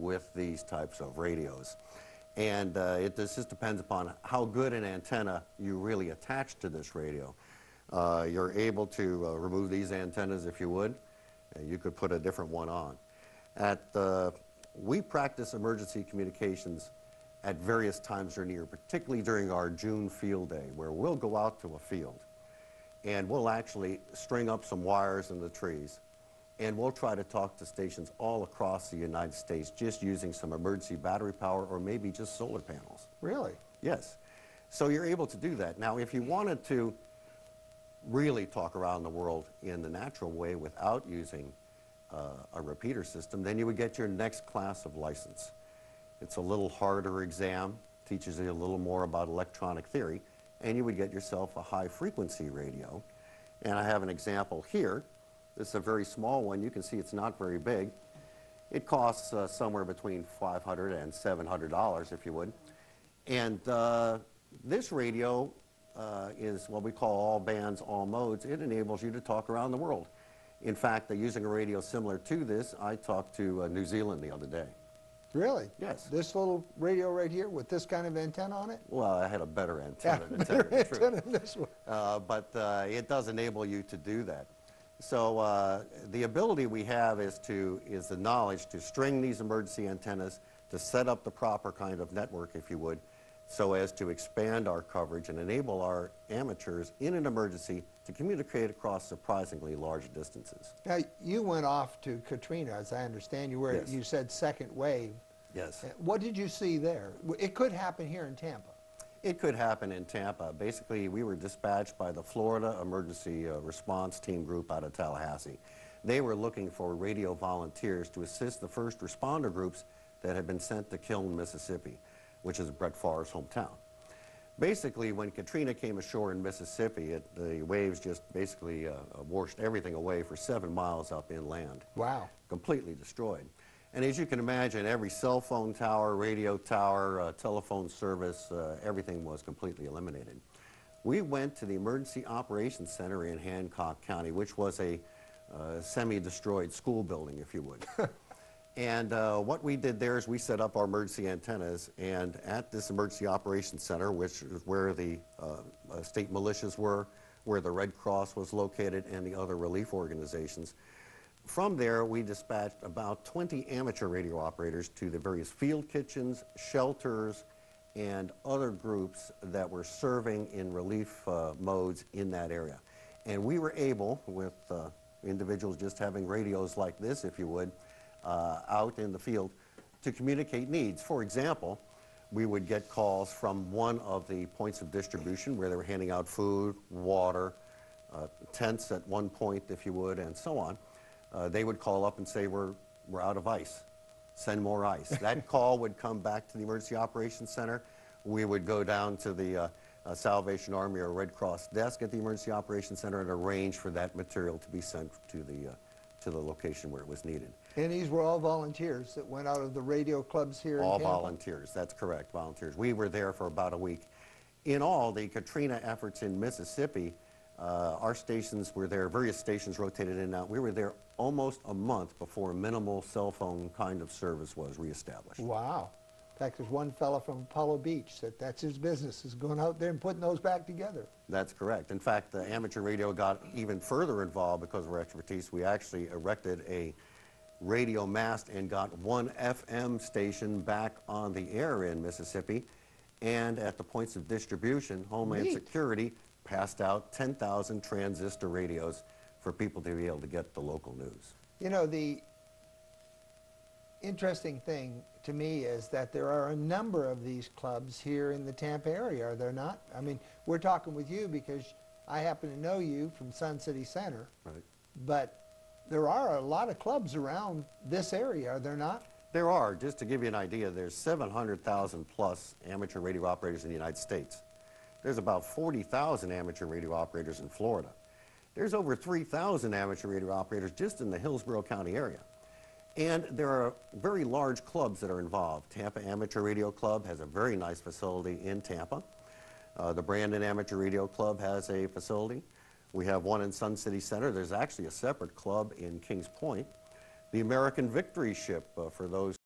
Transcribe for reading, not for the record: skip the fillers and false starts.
with these types of radios. And this just depends upon how good an antenna you really attach to this radio. You're able to remove these antennas if you would. You could put a different one on. We practice emergency communications at various times or near, particularly during our June field day, where we'll go out to a field and we'll actually string up some wires in the trees, and we'll try to talk to stations all across the United States just using some emergency battery power or maybe just solar panels. Really? Yes. So you're able to do that. Now, if you wanted to really talk around the world in the natural way without using a repeater system, then you would get your next class of license. It's a little harder exam, teaches you a little more about electronic theory, and you would get yourself a high-frequency radio. And I have an example here. This is a very small one. You can see it's not very big. It costs somewhere between $500 and $700, if you would. And this radio is what we call all bands, all modes. It enables you to talk around the world. In fact, using a radio similar to this, I talked to New Zealand the other day. Really? Yes. This little radio right here with this kind of antenna on it? Well, I had a better antenna, Yeah, to tell you the truth. antenna than this one. But it does enable you to do that. So the ability we have is the knowledge to string these emergency antennas, to set up the proper kind of network, if you would, so as to expand our coverage and enable our amateurs in an emergency to communicate across surprisingly large distances. Now, you went off to Katrina, as I understand. Yes. You said second wave. Yes. What did you see there? It could happen here in Tampa. It could happen in Tampa. Basically, we were dispatched by the Florida Emergency Response Team Group out of Tallahassee. They were looking for radio volunteers to assist the first responder groups that had been sent to Kiln, Mississippi, which is Brett Favre's hometown. Basically, when Katrina came ashore in Mississippi, the waves just basically washed everything away for 7 miles up inland. Wow. Completely destroyed. And as you can imagine, every cell phone tower, radio tower, telephone service, everything was completely eliminated. We went to the Emergency Operations Center in Hancock County, which was a semi-destroyed school building, if you would. And what we did there is we set up our emergency antennas, and at this Emergency Operations Center, which is where the state militias were, where the Red Cross was located, and the other relief organizations. From there, we dispatched about 20 amateur radio operators to the various field kitchens, shelters, and other groups that were serving in relief modes in that area. And we were able, with individuals just having radios like this, if you would, out in the field, to communicate needs. For example, we would get calls from one of the points of distribution where they were handing out food, water, tents at one point, if you would, and so on. They would call up and say, we're out of ice, send more ice. That call would come back to the Emergency Operations Center. We would go down to the Salvation Army or Red Cross desk at the Emergency Operations Center and arrange for that material to be sent to the location where it was needed. And these were all volunteers that went out of the radio clubs here in Tampa? All volunteers, that's correct, volunteers. We were there for about a week. In all, the Katrina efforts in Mississippi, our stations were there, various stations rotated in and out. We were there almost a month before minimal cell phone kind of service was reestablished. Wow. In fact, there's one fellow from Apollo Beach that's his business, is going out there and putting those back together. That's correct. In fact, the amateur radio got even further involved because of our expertise. We actually erected a radio mast and got one FM station back on the air in Mississippi. And at the points of distribution, Homeland Security passed out 10,000 transistor radios for people to be able to get the local news. You know, the interesting thing to me is that there are a number of these clubs here in the Tampa area, are there not? I mean, we're talking with you because I happen to know you from Sun City Center. Right. But there are a lot of clubs around this area, are there not? There are. Just to give you an idea, there's 700,000 plus amateur radio operators in the United States. There's about 40,000 amateur radio operators in Florida. There's over 3,000 amateur radio operators just in the Hillsborough County area. And there are very large clubs that are involved. Tampa Amateur Radio Club has a very nice facility in Tampa. The Brandon Amateur Radio Club has a facility. We have one in Sun City Center. There's actually a separate club in Kings Point. The American Victory Ship, for those